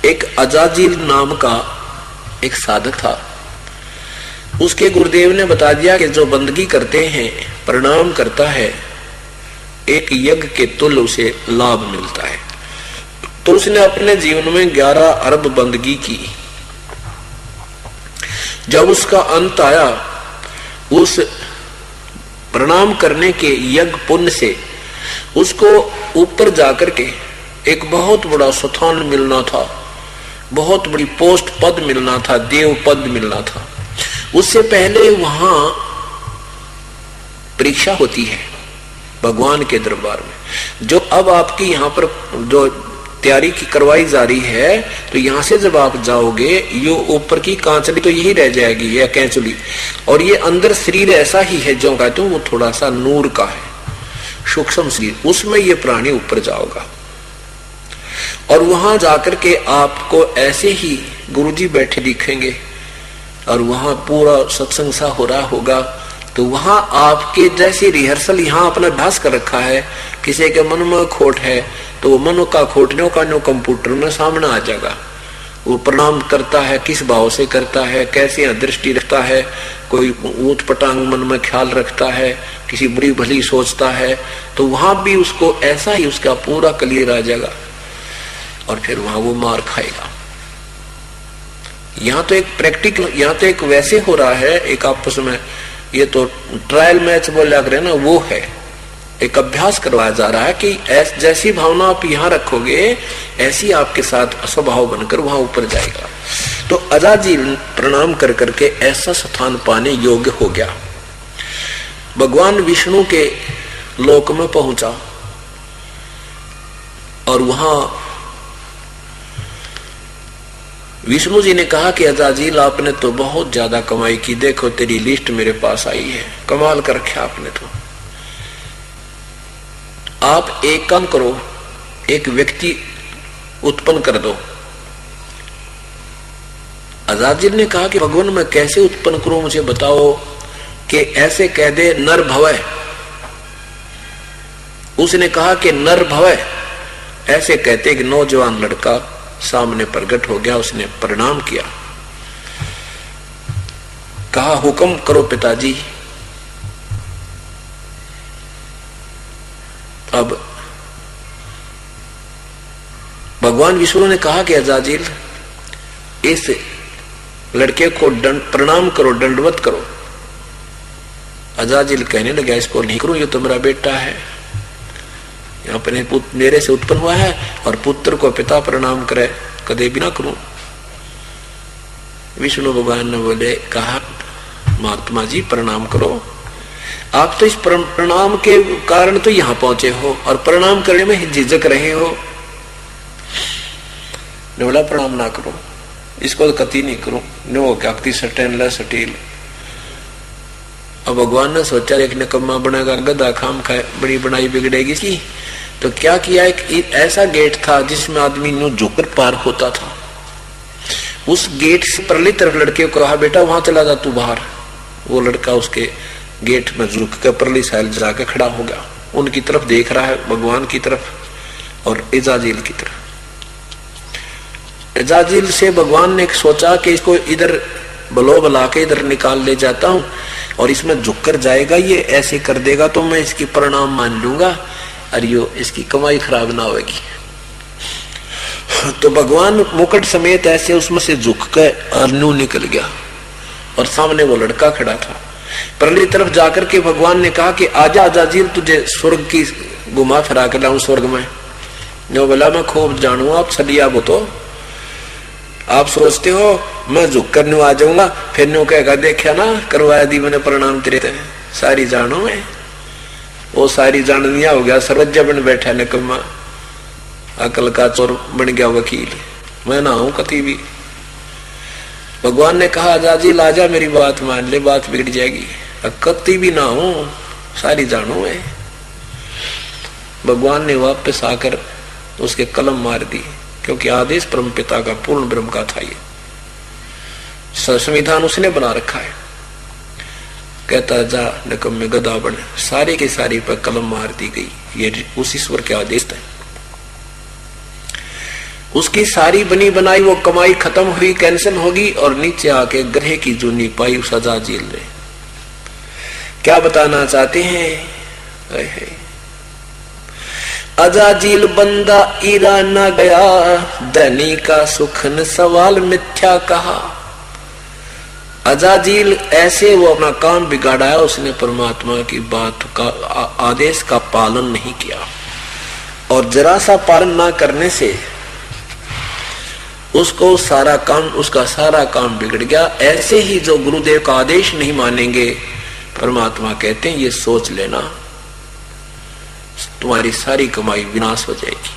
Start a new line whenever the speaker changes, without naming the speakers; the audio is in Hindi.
एक अजाजिल नाम का एक साधक था। उसके गुरुदेव ने बता दिया कि जो बंदगी करते हैं, प्रणाम करता है, एक यज्ञ के तुल्य उसे लाभ मिलता है। तो उसने अपने जीवन में 11 अरब बंदगी की। जब उसका अंत आया, उस प्रणाम करने के यज्ञ पुण्य से उसको ऊपर जाकर के एक बहुत बड़ा स्थान मिलना था, बहुत बड़ी पोस्ट पद मिलना था, देव पद मिलना था। उससे पहले वहां परीक्षा होती है भगवान के दरबार में। जो अब आपकी यहाँ पर जो तैयारी की करवाई जा रही है, तो यहां से जब आप जाओगे, ये ऊपर की कांचली तो यही रह जाएगी, यह कैंचली, और ये अंदर शरीर ऐसा ही है जो कहते हैं वो थोड़ा सा नूर का है, सूक्ष्म शरीर, उसमें ये प्राणी ऊपर जाओगा। और वहां जाकर के आपको ऐसे ही गुरुजी बैठे दिखेंगे और वहां पूरा सत्संग सा हो रहा होगा। तो वहां आपके जैसी रिहर्सल यहाँ अपना अभ्यास कर रखा है, किसी के मन में खोट है तो वो मनो का खोटने का नो कंप्यूटर में सामने आ जाएगा। वो प्रणाम करता है, किस भाव से करता है, कैसे दृष्टि रखता है, कोई ऊट पटांग मन में ख्याल रखता है, किसी बुरी भली सोचता है, तो वहां भी उसको ऐसा ही उसका पूरा क्लियर आ जाएगा और फिर वहां वो मार खाएगा। यहाँ तो एक प्रैक्टिकल, यहाँ तो एक वैसे हो रहा है, एक आपस में ये तो ट्रायल मैच बोला करे ना, वो है एक अभ्यास करवाया जा रहा है कि जैसी भावना आप यहाँ रखोगे ऐसी आपके साथ स्वभाव बनकर वहां ऊपर जाएगा। तो अजाजिल प्रणाम कर करके ऐसा स्थान पाने योग्य हो गया। भगवान विष्णु के लोक में पहुंचा और वहां विष्णु जी ने कहा कि अजाजिल आपने तो बहुत ज्यादा कमाई की, देखो तेरी लिस्ट मेरे पास आई है, कमाल कर रखा आपने तो। आप एक काम करो, एक व्यक्ति उत्पन्न कर दो। अजाजिल ने कहा कि भगवान मैं कैसे उत्पन्न करूं, मुझे बताओ। कि ऐसे कह दे नर भवय। उसने कहा कि नर भवय ऐसे कहते कि नौजवान लड़का सामने प्रकट हो गया। उसने प्रणाम किया, कहा हुक्म करो पिताजी। अब भगवान विष्णु ने कहा कि अजाजिल इस लड़के को प्रणाम करो, दंडवत करो। अजाजिल कहने लगा इसको नहीं करूं, ये तो मेरा बेटा है, अपने पुत्र मेरे से उत्पन्न हुआ है और पुत्र को पिता प्रणाम करे, कदे भी ना करूं। विष्णु भगवान ने बोले कहा महात्मा जी प्रणाम करो, आप तो इस प्रणाम के कारण तो यहां पहुंचे हो और प्रणाम करने में झिझक रहे हो। ने बोला प्रणाम ना करो, इसको तो कति नहीं करूं, नो क्या सटेन सटील। अब भगवान ने सोचा एक निकम्मा बनेगा, गधा खाम खाए, बड़ी बनाई बिगड़ेगी इसकी। तो क्या किया, एक ऐसा गेट था जिसमें आदमी नो झुककर पार होता था। उस गेट से परली तरफ लड़के को कहा बेटा वहां चला जा तू बाहर। वो लड़का उसके गेट में झुक कर परली साइड जाकर खड़ा हो गया, उनकी तरफ देख रहा है, भगवान की तरफ और अजाजिल की तरफ। अजाजिल से भगवान ने सोचा कि इसको इधर बलो बला के इधर निकाल ले जाता हूं और इसमें झुककर जाएगा, ये ऐसे कर देगा तो मैं इसकी परिणाम मान लूंगा और यो इसकी कमाई खराब ना होगी। तो भगवान मुकुट समेत ऐसे उसमें से झुक कर अर्नु निकल गया और सामने वो लड़का खड़ा था। परली तरफ जाकर के भगवान ने कहा कि आजा अजाजिल, तुझे स्वर्ग की घुमा फिरा कर लाऊं स्वर्ग में। जो बोला मैं खूब जानू, आप छलिया वो तो आप सोचते हो मैं झुक कर न्यू आ जाऊंगा, फिर न्यू कहेगा देखा ना करवाया दी मैंने प्रणाम तेरे, सारी जानो मैं। वो सारी जान दिया हो गया, सर्वज्ञ बन बैठा निकम्मा, अकल का चोर बन गया वकील, मैं ना हूं कति भी। भगवान ने कहा अजाजिल आजा मेरी बात मान ले, बात बिगड़ जाएगी, कति भी ना हूं, सारी जानो मैं। भगवान ने वापस आकर उसके कलम मार दी, क्योंकि आदेश परम पिता का पूर्ण ब्रह्म का था, ये संविधान उसने बना रखा है। कहता जा नकम में गधा बन, सारे के सारी पर कलम मार दी गई, ये उस ईश्वर के आदेश थे। उसकी सारी बनी बनाई वो कमाई खत्म हुई, कैंसिल होगी, और नीचे आके गधे की जूनी पाई उस अजाजील ने। क्या बताना चाहते हैं? अजाजील बंदा ईरा न गया, धनी का सुखन सवाल मिथ्या कहा। अजाजील ऐसे वो अपना काम बिगाड़ा, उसने परमात्मा की बात का आदेश का पालन नहीं किया, और जरा सा पालन ना करने से उसको उसका सारा काम बिगड़ गया। ऐसे ही जो गुरुदेव का आदेश नहीं मानेंगे, परमात्मा कहते हैं ये सोच लेना तुम्हारी सारी कमाई विनाश हो जाएगी।